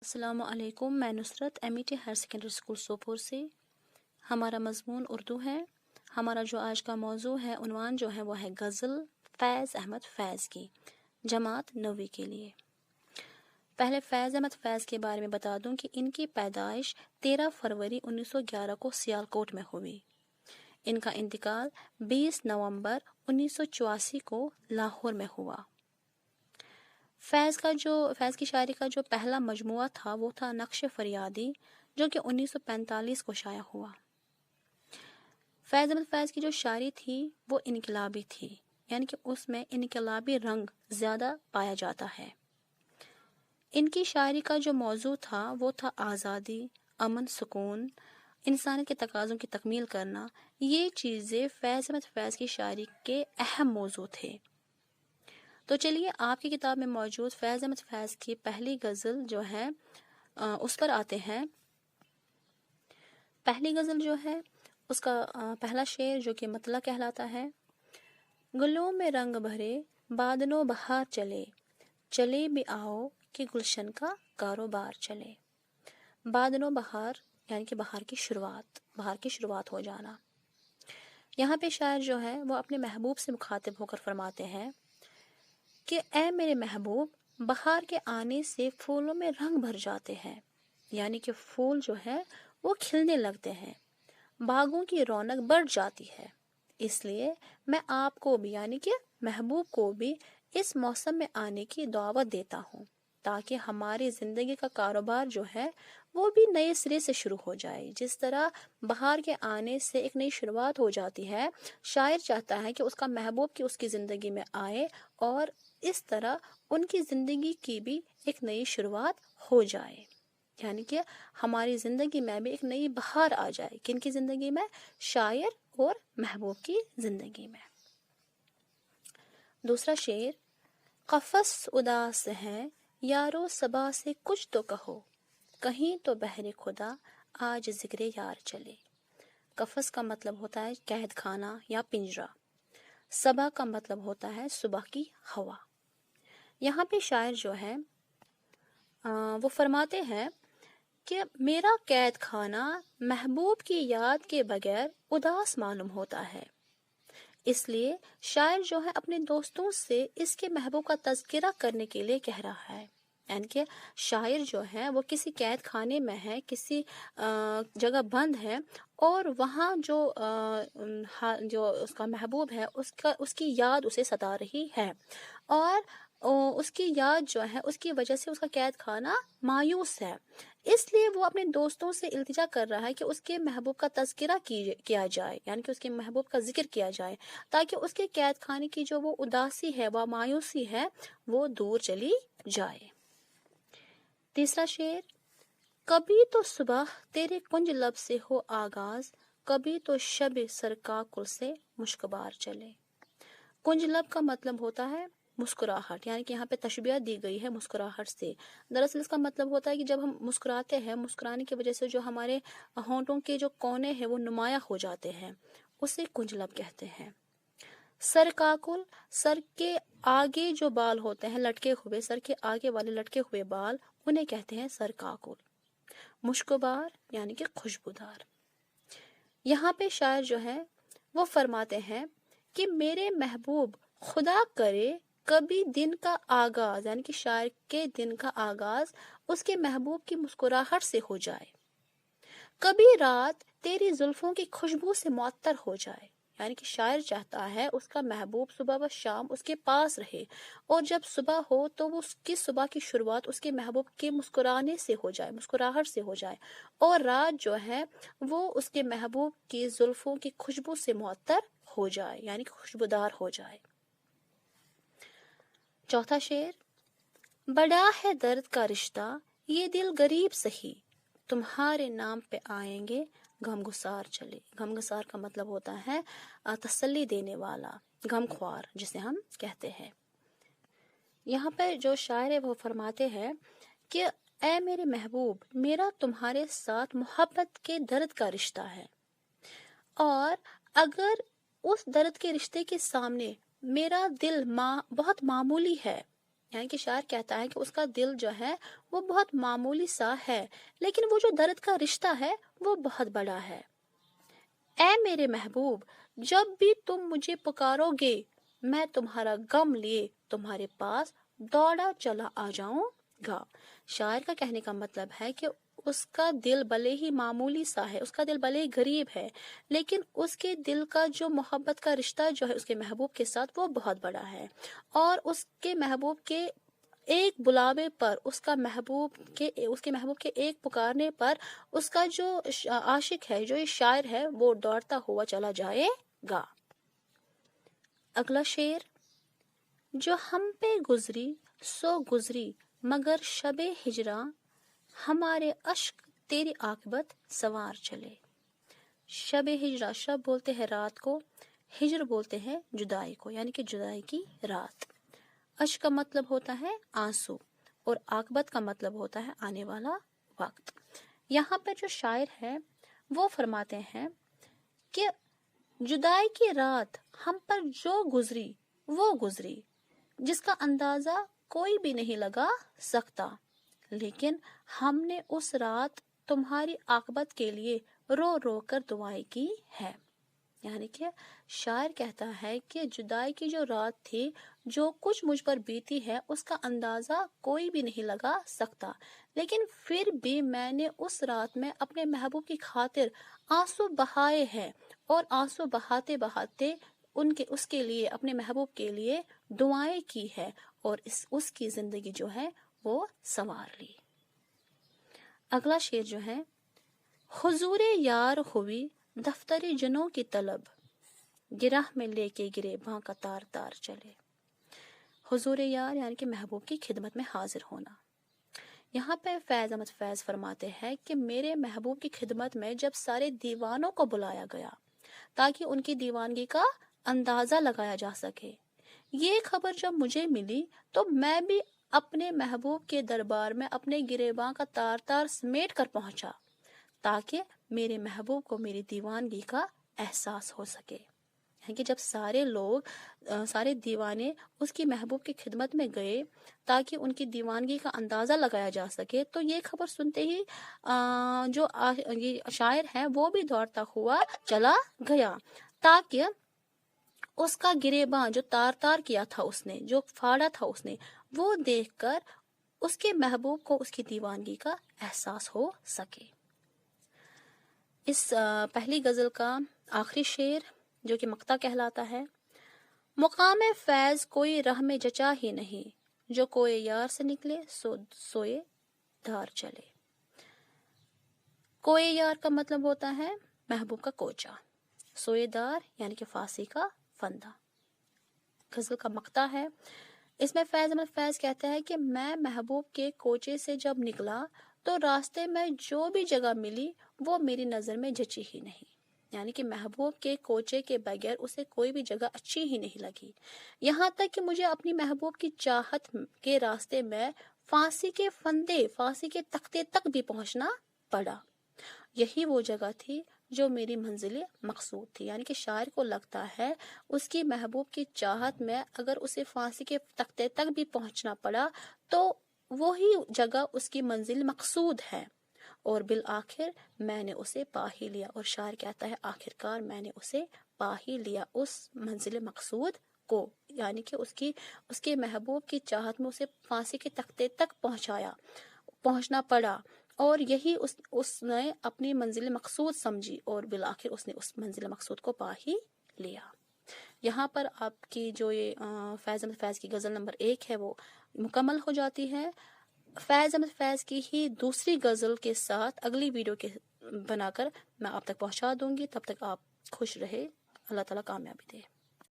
السلام علیکم، میں Nusrat MT higher secondary school Sopore سے۔ ہمارا مضمون اردو ہے۔ ہمارا جو آج کا موضوع ہے، عنوان جو ہے وہ ہے غزل فیض احمد فیض کی، جماعت 9ویں کے لیے۔ پہلے فیض احمد فیض کے بارے میں بتا دوں کہ ان کی پیدائش 13 فروری 1911 کو سیالکوٹ میں ہوئی۔ ان کا انتقال 20 نومبر 1984 کو لاہور میں ہوا۔ فیض کی شاعری کا جو پہلا مجموعہ تھا وہ تھا نقش فریادی، جو کہ 1945 کو شائع ہوا۔ فیض احمد فیض کی جو شاعری تھی وہ انقلابی تھی، یعنی کہ اس میں انقلابی رنگ زیادہ پایا جاتا ہے۔ ان کی شاعری کا جو موضوع تھا وہ تھا آزادی، امن، سکون، انسانیت کے تقاضوں کی تکمیل کرنا۔ یہ چیزیں فیض احمد فیض کی شاعری کے اہم موضوع تھے۔ تو چلیے آپ کی کتاب میں موجود فیض احمد فیض کی پہلی غزل جو ہے اس پر آتے ہیں۔ پہلی غزل جو ہے اس کا پہلا شعر جو کہ مطلع کہلاتا ہے: گلوں میں رنگ بھرے بادنوں بہار چلے، چلے بھی آؤ کہ گلشن کا کاروبار چلے۔ بادنوں بہار یعنی کہ بہار کی شروعات ہو جانا۔ یہاں پہ شاعر جو ہے وہ اپنے محبوب سے مخاطب ہو کر فرماتے ہیں کہ اے میرے محبوب، بہار کے آنے سے پھولوں میں رنگ بھر جاتے ہیں، یعنی کہ پھول جو ہے وہ کھلنے لگتے ہیں، باغوں کی رونق بڑھ جاتی ہے۔ اس لیے میں آپ کو بھی یعنی کہ محبوب کو بھی اس موسم میں آنے کی دعوت دیتا ہوں، تاکہ ہماری زندگی کا کاروبار جو ہے وہ بھی نئے سرے سے شروع ہو جائے۔ جس طرح بہار کے آنے سے ایک نئی شروعات ہو جاتی ہے، شاعر چاہتا ہے کہ اس کا محبوب کی اس کی زندگی میں آئے اور اس طرح ان کی زندگی کی بھی ایک نئی شروعات ہو جائے، یعنی کہ ہماری زندگی میں بھی ایک نئی بہار آ جائے۔ کن کی زندگی میں؟ شاعر اور محبوب کی زندگی میں۔ دوسرا شعر: قفس اداس ہے یارو صبا سے کچھ تو کہو، کہیں تو بہر خدا آج ذکر یار چلے۔ قفس کا مطلب ہوتا ہے قید خانہ یا پنجرہ، صبا کا مطلب ہوتا ہے صبح کی ہوا۔ یہاں پہ شاعر جو ہے وہ فرماتے ہیں کہ میرا قید خانہ محبوب کی یاد کے بغیر اداس معلوم ہوتا ہے۔ اس لیے شاعر جو ہے اپنے دوستوں سے اس کے محبوب کا تذکرہ کرنے کے لیے کہہ رہا ہے، یعنی کہ شاعر جو ہے وہ کسی قید خانے میں ہے، کسی جگہ بند ہے، اور وہاں جو اس کا محبوب ہے اس کی یاد اسے ستا رہی ہے، اور اس کی یاد جو ہے اس کی وجہ سے اس کا قید خانہ مایوس ہے۔ اس لیے وہ اپنے دوستوں سے التجا کر رہا ہے کہ اس کے محبوب کا تذکرہ کیا جائے، یعنی کہ اس کے محبوب کا ذکر کیا جائے، تاکہ اس کے قید خانے کی جو وہ اداسی ہے، وہ مایوسی ہے، وہ دور چلی جائے۔ تیسرا شعر: کبھی تو صبح تیرے کنج لب سے ہو آغاز، کبھی تو شب سرکاکل سے مشکبار چلے۔ کنج لب کا مطلب ہوتا ہے مسکراہٹ، یعنی کہ یہاں پہ تشبیہ دی گئی ہے مسکراہٹ سے۔ دراصل اس کا مطلب ہوتا ہے کہ جب ہم مسکراتے ہیں، مسکرانے کی وجہ سے جو ہمارے ہونٹوں کے جو کونے ہیں وہ نمایاں ہو جاتے ہیں، اسے کنج لب کہتے ہیں۔ سرکاکل، سر کے آگے جو بال ہوتے ہیں لٹکے ہوئے، سر کے آگے والے لٹکے ہوئے بال، انہیں کہتے ہیں سرکاکل۔ مشکبار یعنی کہ خوشبودار۔ یہاں پہ شاعر جو ہے وہ فرماتے ہیں کہ میرے محبوب خدا کرے کبھی دن کا آغاز، یعنی کہ شاعر کے دن کا آغاز اس کے محبوب کی مسکراہٹ سے ہو جائے، کبھی رات تیری زلفوں کی خوشبو سے معطر ہو جائے، یعنی کہ شاعر چاہتا ہے اس کا محبوب صبح و شام اس کے پاس رہے، اور جب صبح ہو تو وہ اس کی صبح کی شروعات اس کے محبوب کے مسکرانے سے ہو جائے، مسکراہٹ سے ہو جائے، اور رات جو ہے وہ اس کے محبوب کی زلفوں کی خوشبو سے معطر ہو جائے، یعنی کہ خوشبودار ہو جائے۔ چوتھا شعر: بڑا ہے درد کا رشتہ یہ دل غریب سہی، تمہارے نام پہ آئیں گے غمگسار چلے۔ غمگسار کا مطلب ہوتا ہے تسلی دینے والا، غمخوار جسے ہم کہتے ہیں۔ یہاں پہ جو شاعر ہے وہ فرماتے ہیں کہ اے میرے محبوب، میرا تمہارے ساتھ محبت کے درد کا رشتہ ہے، اور اگر اس درد کے رشتے کے سامنے میرا دل بہت معمولی ہے، یعنی کہ شاعر کہتا ہے کہ اس کا دل جو ہے وہ بہت معمولی سا ہے، لیکن وہ جو درد کا رشتہ ہے وہ بہت بڑا ہے۔ اے میرے محبوب، جب بھی تم مجھے پکارو گے، میں تمہارا غم لیے تمہارے پاس دوڑا چلا آ جاؤں گا۔ شاعر کا کہنے کا مطلب ہے کہ اس کا دل بھلے ہی معمولی سا ہے، اس کا دل بھلے ہی غریب ہے، لیکن اس کے دل کا جو محبت کا رشتہ جو ہے اس کے محبوب کے ساتھ وہ بہت بڑا ہے، اور اس کے محبوب کے ایک بلاوے پر، اس کے محبوب کے ایک پکارنے پر اس کا جو عاشق ہے، جو یہ شاعر ہے، وہ دوڑتا ہوا چلا جائے گا۔ اگلا شعر: جو ہم پہ گزری سو گزری مگر شب ہجراں، ہمارے اشک تیری عاقبت سوار چلے۔ شب ہجراں، شب بولتے ہیں رات کو، ہجر بولتے ہیں جدائی کو، یعنی کہ جدائی کی رات۔ اشک کا مطلب ہوتا ہے آنسو، اور عاقبت کا مطلب ہوتا ہے آنے والا وقت۔ یہاں پر جو شاعر ہے وہ فرماتے ہیں کہ جدائی کی رات ہم پر جو گزری وہ گزری، جس کا اندازہ کوئی بھی نہیں لگا سکتا، لیکن ہم نے اس رات تمہاری عاقبت کے لیے رو رو کر دعائیں کی ہے۔ یعنی کہ شاعر کہتا ہے کہ جدائی کی جو رات تھی، جو کچھ مجھ پر بیتی ہے، اس کا اندازہ کوئی بھی نہیں لگا سکتا، لیکن پھر بھی میں نے اس رات میں اپنے محبوب کی خاطر آنسو بہائے ہیں، اور آنسو بہاتے بہاتے اس کے لیے، اپنے محبوب کے لیے دعائیں کی ہے، اور اس کی زندگی جو ہے وہ سنوار لی۔ اگلا شعر جو ہے: حضور یار ہوئی دفتر جنوں کی طلب، گرہ میں لے کے گرے باں کا تار تار چلے۔ حضور یار یعنی کہ محبوب کی خدمت میں حاضر ہونا۔ یہاں پہ فیض احمد فیض فرماتے ہیں کہ میرے محبوب کی خدمت میں جب سارے دیوانوں کو بلایا گیا تاکہ ان کی دیوانگی کا اندازہ لگایا جا سکے، یہ خبر جب مجھے ملی تو میں بھی اپنے محبوب کے دربار میں اپنے گریباں کا تار تار سمیٹ کر پہنچا تاکہ میرے محبوب کو میری دیوانگی کا احساس ہو سکے۔ کہ جب سارے لوگ، سارے دیوانے اس کی محبوب کی خدمت میں گئے تاکہ ان کی دیوانگی کا اندازہ لگایا جا سکے، تو یہ خبر سنتے ہی جو شاعر ہے وہ بھی دوڑتا ہوا چلا گیا تاکہ اس کا گریباں جو تار تار کیا تھا، اس نے جو پھاڑا تھا، اس نے وہ دیکھ کر اس کے محبوب کو اس کی دیوانگی کا احساس ہو سکے۔ اس پہلی غزل کا آخری شعر جو کہ مقطع کہلاتا ہے: مقام فیض کوئی راہ میں جچا ہی نہیں، جو کوئی یار سے نکلے سوئے دھار چلے۔ کوئے یار کا مطلب ہوتا ہے محبوب کا کوچہ، سوئے دار یعنی کہ پھانسی کا فندہ۔ غزل کا مقطع ہے، اس میں فیض احمد فیض کہتا ہے کہ میں محبوب کے کوچے سے جب نکلا تو راستے میں جو بھی جگہ ملی وہ میری نظر میں جچی ہی نہیں، یعنی کہ محبوب کے کوچے کے بغیر اسے کوئی بھی جگہ اچھی ہی نہیں لگی، یہاں تک کہ مجھے اپنی محبوب کی چاہت کے راستے میں پھانسی کے فندے، پھانسی کے تختے تک بھی پہنچنا پڑا۔ یہی وہ جگہ تھی جو میری منزل مقصود تھی، یعنی کہ شاعر کو لگتا ہے اس کی محبوب کی چاہت میں اگر اسے پھانسی کے تختے تک بھی پہنچنا پڑا تو وہی جگہ اس کی منزل مقصود ہے، اور بالآخر میں نے اسے پا ہی لیا۔ اور شاعر کہتا ہے آخرکار میں نے اسے پا ہی لیا، اس منزل مقصود کو، یعنی کہ اس کے محبوب کی چاہت میں اسے پھانسی کے تختے تک پہنچنا پڑا، اور یہی اس نے اپنی منزل مقصود سمجھی، اور بالآخر اس نے اس منزل مقصود کو پا ہی لیا۔ یہاں پر آپ کی جو یہ فیض احمد فیض کی غزل نمبر 1 ہے وہ مکمل ہو جاتی ہے۔ فیض احمد فیض کی ہی دوسری غزل کے ساتھ اگلی ویڈیو کے بنا کر میں آپ تک پہنچا دوں گی، تب تک آپ خوش رہے، اللہ تعالیٰ کامیابی دے۔